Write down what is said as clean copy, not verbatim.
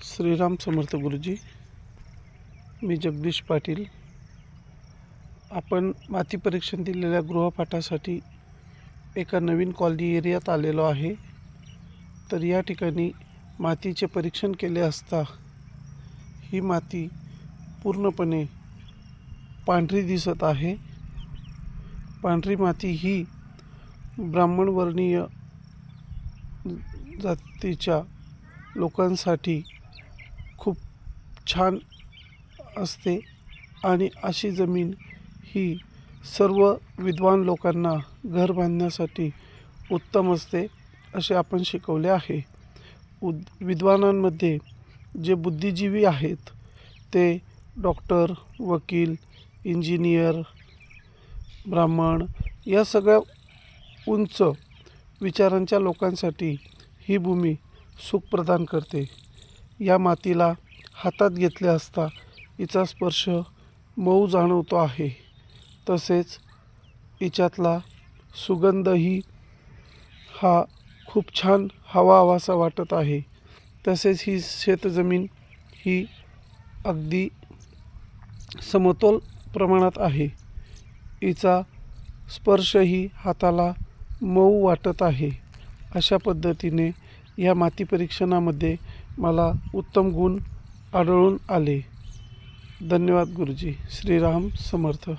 श्रीराम समर्थ गुरुजी. मी जगदीश पाटील. आपण माती परीक्षण दिलेल्या गृहपाठासाठी एका नवीन कॉलनी एरियात आलेलो आहे. तर या ठिकाणी मातीचे परीक्षण केले असता ही माती पूर्णपणे पांढरी दिसत आहे. पांढरी माती ही ब्राह्मणवर्णीय जातीच्या लोकांसाठी खूप छान असते आणि अशी जमीन ही सर्व विद्वान लोकांना घर बांधण्यासाठी उत्तम असते असे आपण शिकवले आहे. विद्वानांमध्ये जे बुद्धिजीवी आहेत ते डॉक्टर, वकील, इंजिनियर, ब्राह्मण या सगळ्या उंच विचारांच्या लोकांसाठी ही भूमी सुख प्रदान करते. या मातीला हातात घेतले असता हिचा स्पर्श मऊ जाणवतो आहे. तसेच हिच्यातला सुगंधही हा खूप छान हवाहवासा वाटत आहे. तसेच ही शेतजमीन ही अगदी समतोल प्रमाणात आहे. हिचा स्पर्शही हाताला मऊ वाटत आहे. अशा पद्धतीने या माती परीक्षणामध्ये मला उत्तम गुण आढळून आले. धन्यवाद गुरुजी. श्रीराम समर्थ.